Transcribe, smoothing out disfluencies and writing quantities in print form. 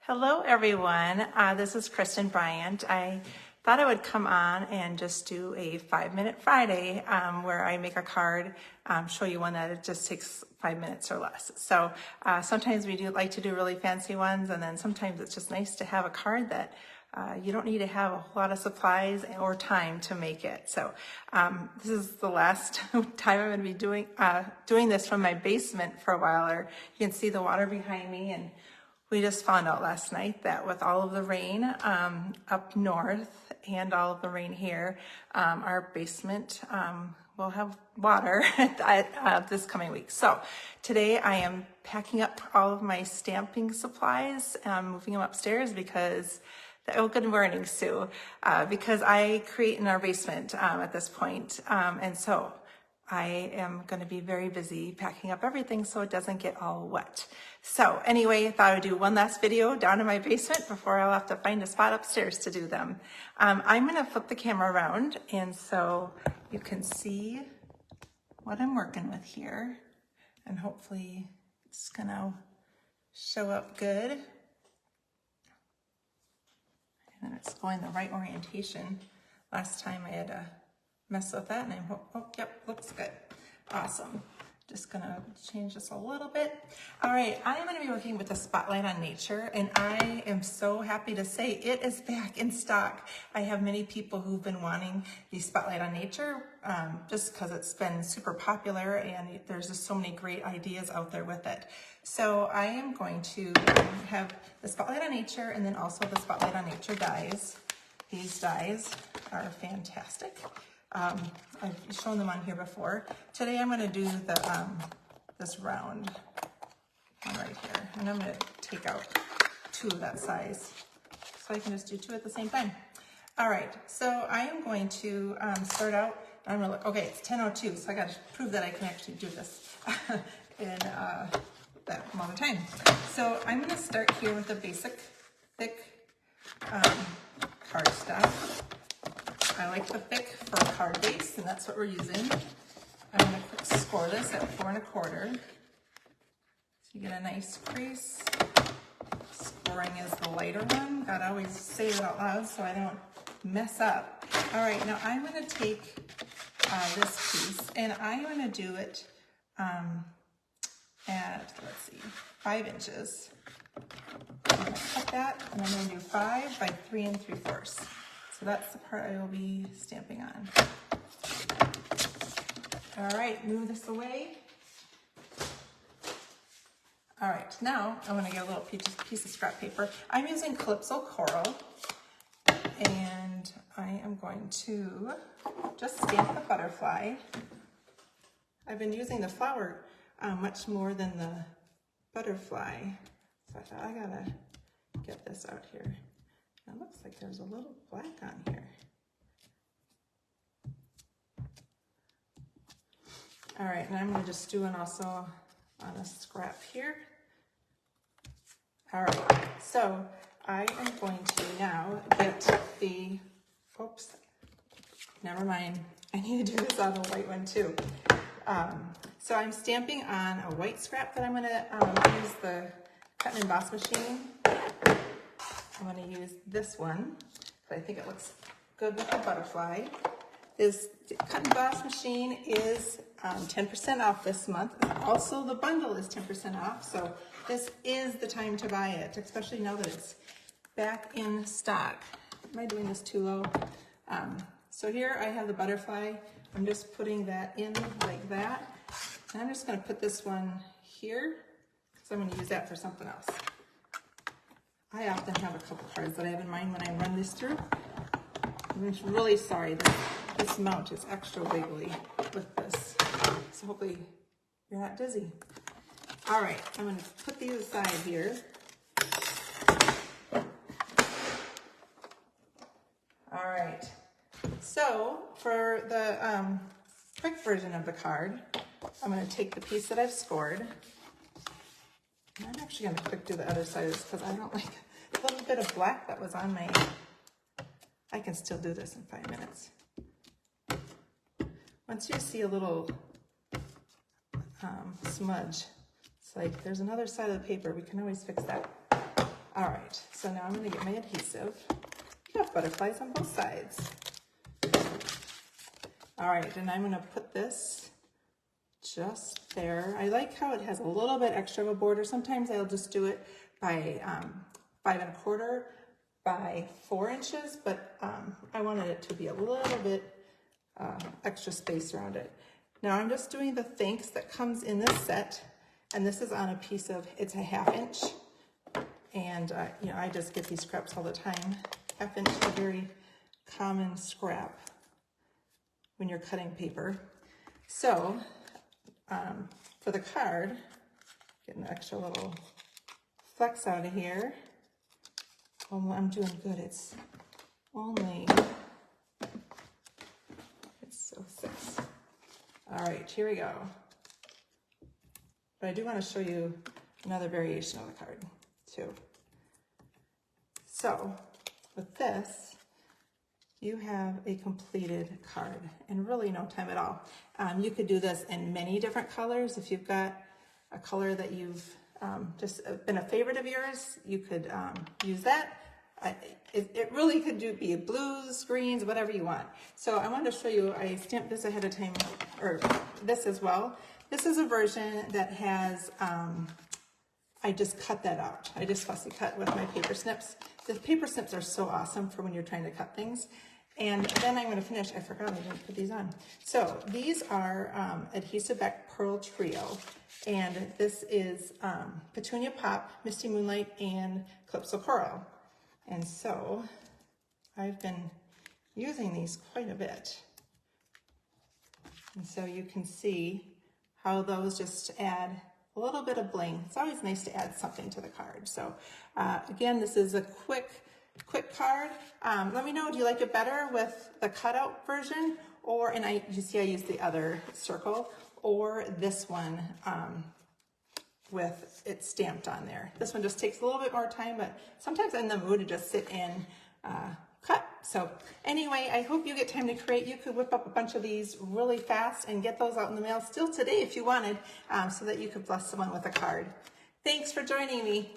Hello everyone, this is Kristen Bryant. I thought I would come on and just do a 5-minute Friday where I make a card, show you one that it just takes 5 minutes or less. So sometimes we do like to do really fancy ones, and then sometimes it's just nice to have a card that you don't need to have a whole lot of supplies or time to make it. So this is the last time I'm going to be doing this from my basement for a while. Or you can see the water behind me, and we just found out last night that with all of the rain up north and all of the rain here, our basement will have water this coming week. So today I am packing up all of my stamping supplies, moving them upstairs because, oh, good morning, Sue, because I create in our basement at this point. And so I am going to be very busy packing up everything so it doesn't get all wet. So anyway, I thought I would do one last video down in my basement before I'll have to find a spot upstairs to do them. I'm going to flip the camera around, and so you can see what I'm working with here. And hopefully it's going to show up good. And it's going the right orientation. Last time I had to mess with that, and yep, looks good. Awesome. Just gonna change this a little bit. All right, I am gonna be working with the Spotlight on Nature, and I am so happy to say it is back in stock. I have many people who've been wanting the Spotlight on Nature just because it's been super popular, and there's just so many great ideas out there with it. So I am going to have the Spotlight on Nature and then also the Spotlight on Nature dies. These dies are fantastic. I've shown them on here before. Today I'm going to do the this round one right here, and I'm going to take out 2 of that size, so I can just do 2 at the same time. All right, so I am going to start out. I'm going to look. Okay, it's 10:02, so I got to prove that I can actually do this in that amount of time. So I'm going to start here with the basic thick cardstock. I like the thick for a card base, and that's what we're using. I'm going to quick score this at 4 1/4. So you get a nice crease. Scoring is the lighter one. Gotta always say it out loud so I don't mess up. All right, now I'm going to take this piece, and I'm going to do it at, let's see, 5 inches. I'm going to cut that, and I'm going to do 5 by 3 3/4. So that's the part I will be stamping on. All right, move this away. All right, now I'm gonna get a little piece of scrap paper. I'm using Calypso Coral, and I am going to just stamp the butterfly. I've been using the flower much more than the butterfly, so I thought I gotta get this out here. It looks like there's a little black on here. All right, and I'm going to just do one also on a scrap here. All right, so I am going to now get the, oops, never mind. I need to do this on a white one too. So I'm stamping on a white scrap that I'm going to use the cut and emboss machine. I'm going to use this one because I think it looks good with the butterfly. This cut and emboss machine is 10% off this month. Also, the bundle is 10% off, so this is the time to buy it, especially now that it's back in stock. Am I doing this too low? So here I have the butterfly. I'm just putting that in like that. And I'm just going to put this one here because I'm going to use that for something else. I often have a couple cards that I have in mind when I run this through. I'm really sorry that this mount is extra wiggly with this. So hopefully you're not dizzy. All right, I'm going to put these aside here. All right, so for the quick version of the card, I'm going to take the piece that I've scored. And I'm actually going to quick do the other side of this because I don't like a little bit of black that was on my, I can still do this in 5 minutes. Once you see a little smudge, it's like there's another side of the paper, we can always fix that. All right, so now I'm gonna get my adhesive. You have butterflies on both sides. All right, and I'm gonna put this just there. I like how it has a little bit extra of a border. Sometimes I'll just do it by 5 1/4 by 4 inches, but I wanted it to be a little bit extra space around it. Now I'm just doing the thanks that comes in this set, and this is on a piece of, it's a 1/2 inch, and you know, I just get these scraps all the time. 1/2 inch is a very common scrap when you're cutting paper. So for the card, get an extra little flex out of here. Oh, I'm doing good. It's only, it's so 6. All right, here we go. But I do want to show you another variation of the card too. So with this, you have a completed card in really no time at all. You could do this in many different colors. If you've got a color that you've just been a favorite of yours, you could use that. It really could be blues, greens, whatever you want. So I wanted to show you, I stamped this ahead of time, or this as well. This is a version that has, I just cut that out. I just fussy cut with my paper snips. The paper snips are so awesome for when you're trying to cut things. And then I'm going to finish, I forgot I didn't put these on. So these are Adhesive Back Pearl Trio. And this is Petunia Pop, Misty Moonlight, and Calypso Coral. And so I've been using these quite a bit. And so you can see how those just add a little bit of bling. It's always nice to add something to the card. So again, this is a quick card. Let me know, do you like it better with the cutout version, or, and you see I used the other circle, or this one with it stamped on there. This one just takes a little bit more time, but sometimes I'm in the mood to just sit and cut. So anyway, I hope you get time to create. You could whip up a bunch of these really fast and get those out in the mail still today if you wanted, so that you could bless someone with a card. Thanks for joining me.